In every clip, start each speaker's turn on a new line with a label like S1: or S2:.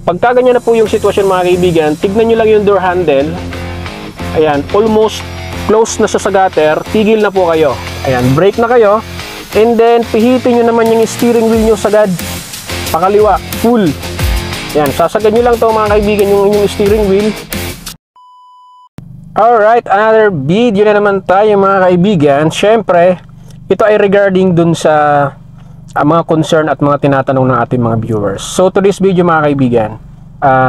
S1: Pagka ganyan na po yung sitwasyon mga kaibigan, tignan nyo lang yung door handle. Ayan, almost close na sa gutter, tigil na po kayo. Ayan, brake na kayo. And then, pihitin nyo naman yung steering wheel nyo sagad. Pakaliwa, full. Ayan, sasagad nyo lang to mga kaibigan yung inyong steering wheel. Alright, another video na naman tayo mga kaibigan. Siyempre, ito ay regarding dun sa mga concern at mga tinatanong ng ating mga viewers. So, to this video mga kaibigan,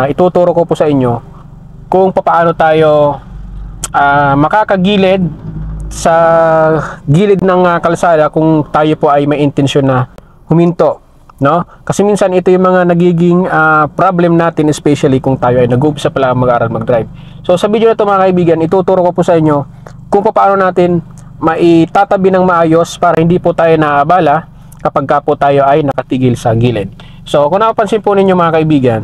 S1: ituturo ko po sa inyo kung paano tayo makakagilid sa gilid ng kalsada kung tayo po ay may intensyon na huminto, no? Kasi minsan ito yung mga nagiging problem natin, especially kung tayo ay nag-uumpisa pa lang mag-aaral mag-drive. So sa video na ito mga kaibigan, ituturo ko po sa inyo kung paano natin maitatabi ng maayos para hindi po tayo naabala kapag ka po tayo ay nakatigil sa gilid. So kung napapansin po ninyo mga kaibigan,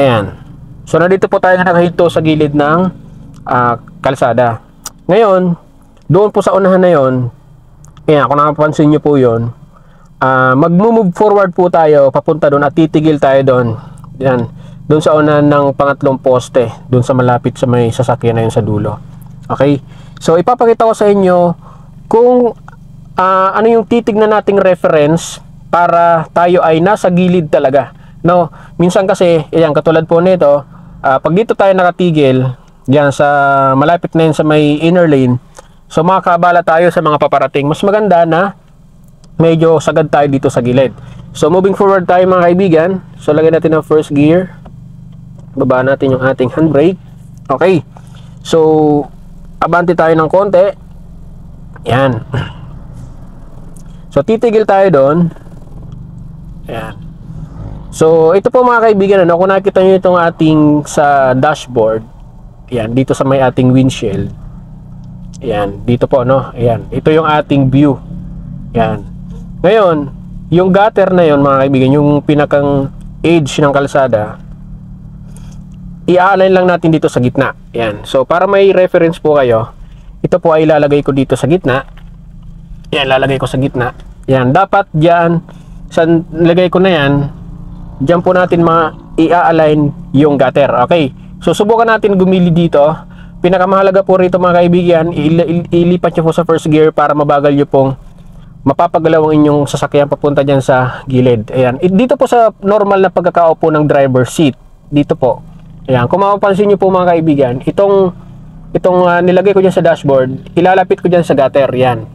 S1: ayan, so nandito po tayo nakahinto sa gilid ng kalsada. Ngayon, doon po sa unahan na yon, ayan, kung napapansin nyo po yon, mag-move forward po tayo papunta doon at titigil tayo doon. Yan, doon sa unahan ng pangatlong poste, doon sa malapit sa may sasakyan na yun sa dulo. Okay? So ipapakita ko sa inyo kung ano yung titignan nating reference para tayo ay nasa gilid talaga. No, minsan kasi, ayan, katulad po nito, pag dito tayo nakatigil, yan sa malapit na yun sa may inner lane, so makakabala tayo sa mga paparating. Mas maganda na medyo sagad tayo dito sa gilid. So moving forward tayo mga kaibigan. So lagyan natin ang first gear. Baba natin yung ating handbrake. Okay. So abante tayo ng konti. Yan. So titigil tayo doon. Yan. So ito po mga kaibigan, ano, kung nakita nyo itong ating sa dashboard, yan, dito sa may ating windshield. Yan, dito po, no? Ayan, ito yung ating view. Yan. Ngayon, yung gutter na yon mga kaibigan, yung pinakang edge ng kalsada, i-align lang natin dito sa gitna. Yan. So, para may reference po kayo, ito po ay ilalagay ko dito sa gitna. Yan, lalagay ko sa gitna. Yan, dapat dyan, sa nilagay ko na yan, dyan po natin i-align yung gutter. Okay. So, subukan natin gumili dito. Pinakamahalaga po rito mga kaibigan, ilipat nyo po sa first gear para mabagal nyo pong mapapagalaw ang inyong sasakyan papunta dyan sa gilid. Ayan. Dito po sa normal na pagkakaupo ng driver seat. Dito po. Ayan. Kung mapapansin nyo po mga kaibigan, itong nilagay ko dyan sa dashboard, ilalapit ko dyan sa gutter. Yan.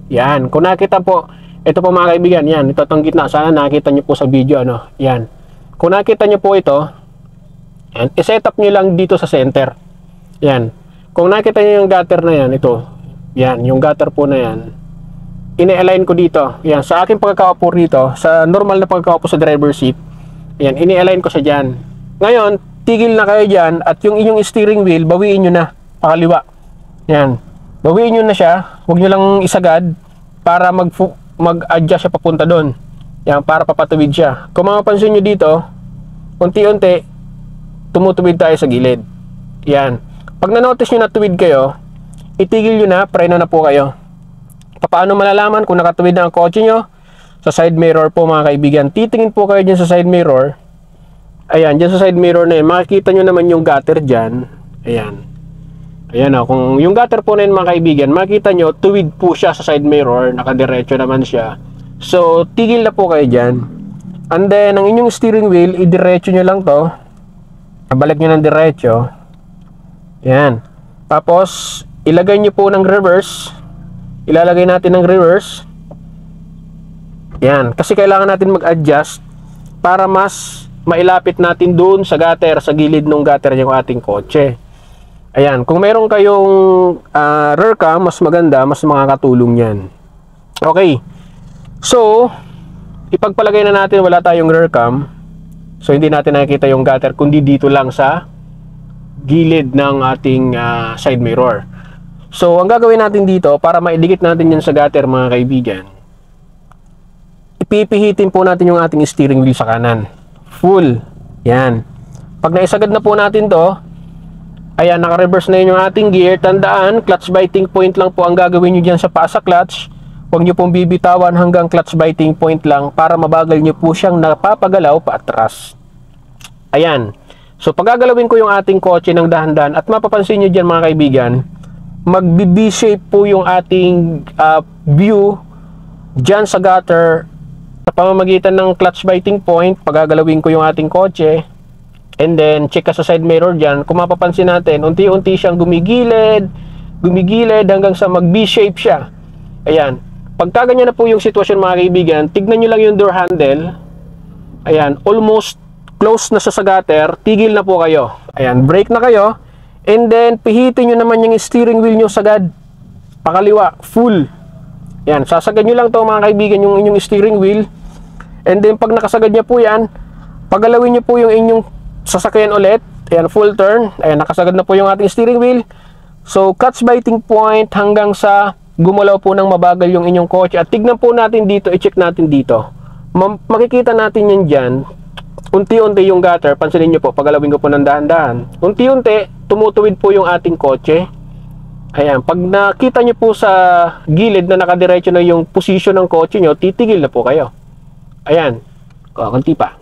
S1: Yan. Kung nakita po, ito po mga kaibigan, yan. Ito itong gitna. Sana nakita nyo po sa video. Ano? Yan. Kung nakita nyo po ito, yan, i-set up nyo lang dito sa center. Yan. Kung nakita nyo yung gutter na yan, ito. Yan, yung gutter po na yan. Ini-align ko dito. Yan, sa aking pagkakaupo rito, sa normal na pagkakaupo sa driver seat, yan, ini-align ko siya dyan. Ngayon, tigil na kayo dyan at yung inyong steering wheel, bawiin nyo na, pakaliwa. Yan. Bawiin nyo na siya. Huwag nyo lang isagad para mag-adjust siya papunta doon. Yan, para papatuwid siya. Kung mapapansin nyo dito, unti-unti, tumutuwid tayo sa gilid. Yan. Pag na-notice nyo na tuwid kayo, itigil nyo na, preno na po kayo. Paano malalaman kung nakatuwid na ang kotse nyo? Sa side mirror po mga kaibigan. Titingin po kayo dyan sa side mirror. Ayan, dyan sa side mirror na yun, makikita nyo naman yung gutter dyan. Ayan. Ayan o, kung yung gutter po na yun mga kaibigan, makikita nyo, tuwid po siya sa side mirror, nakadiretso naman siya. So, tigil na po kayo dyan. And then, ang inyong steering wheel, idiretso nyo lang to. Balik nyo ng diretso. Yan. Tapos, ilagay nyo po ng reverse. Ilalagay natin ng reverse. Yan. Kasi kailangan natin mag-adjust para mas mailapit natin doon sa gutter, sa gilid ng gutter yung ating kotse. Ayan. Kung meron kayong rear cam, mas maganda, mas makakatulong yan. Okay. So, ipagpalagay na natin wala tayong rear cam. So, hindi natin nakikita yung gutter, kundi dito lang sa gilid ng ating side mirror. So, ang gagawin natin dito, para maidikit natin yan sa gutter, mga kaibigan, ipipihitin po natin yung ating steering wheel sa kanan. Full. Yan. Pag naisagad na po natin to, ayan, naka-reverse na yun yung ating gear. Tandaan, clutch biting point lang po ang gagawin nyo dyan sa pasa clutch. Huwag nyo pong bibitawan hanggang clutch biting point lang para mabagal nyo po siyang napapagalaw paatras. Ayan. So, pagagalawin ko yung ating kotse ng dahan-dahan at mapapansin nyo dyan mga kaibigan, magbi-V-shape po yung ating view dyan sa gutter sa pamamagitan ng clutch biting point. Pagagalawin ko yung ating kotse and then check ka sa side mirror dyan. Kung mapapansin natin, unti-unti siyang gumigilid hanggang sa mag-V-shape siya. Ayan. Pagka ganyan na po yung sitwasyon mga kaibigan, tignan nyo lang yung door handle. Ayan, almost close na sa gutter, tigil na po kayo. Ayan, brake na kayo. And then, pihitin nyo naman yung steering wheel nyo sagad. Pakaliwa, full. Ayan, sasagad nyo lang to mga kaibigan yung inyong steering wheel. And then, pag nakasagad nyo po yan, pagalawin nyo po yung inyong sasakyan ulit. Ayan, full turn. Ayan, nakasagad na po yung ating steering wheel. So, clutch biting point hanggang sa gumalaw po ng mabagal yung inyong kotse. At tignan po natin dito, i-check natin dito. Makikita natin yan dyan. Unti-unti yung gutter, pansinin nyo po, pagalawin ko po ng dahan-dahan. Unti-unti, tumutuwid po yung ating kotse. Ayan, pag nakita nyo po sa gilid na nakadiretso na yung position ng kotse nyo, titigil na po kayo. Ayan, kunti pa.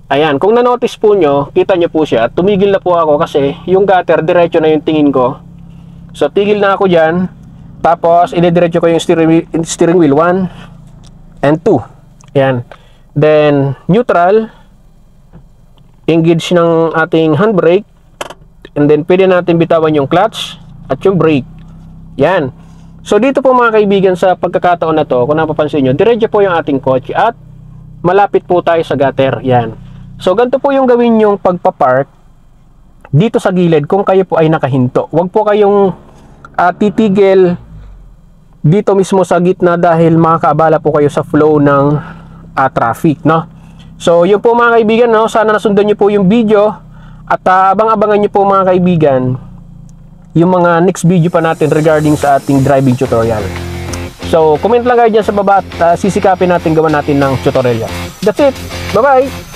S1: Ayan, kung na-notice po nyo, kita nyo po siya, tumigil na po ako kasi yung gutter, diretso na yung tingin ko. So, tigil na ako dyan. Tapos, inidiretso ko yung steering wheel 1 and 2. Ayan. Then, neutral, engage ng ating handbrake, and then pwede natin bitawan yung clutch at yung brake. Yan. So, dito po mga kaibigan sa pagkakataon na to, kung napapansin nyo, diretso po yung ating kotse at malapit po tayo sa gutter. Yan. So, ganito po yung gawin yung pagpapark dito sa gilid kung kayo po ay nakahinto. Huwag po kayong titigil dito mismo sa gitna dahil makakaabala po kayo sa flow ng traffic, no? So, yun po mga kaibigan, no? Sana nasundan nyo po yung video at abang-abangan nyo po mga kaibigan yung mga next video pa natin regarding sa ating driving tutorial. So, comment lang kayo dyan sa baba at sisikapin natin gawa natin ng tutorial. That's it! Bye-bye!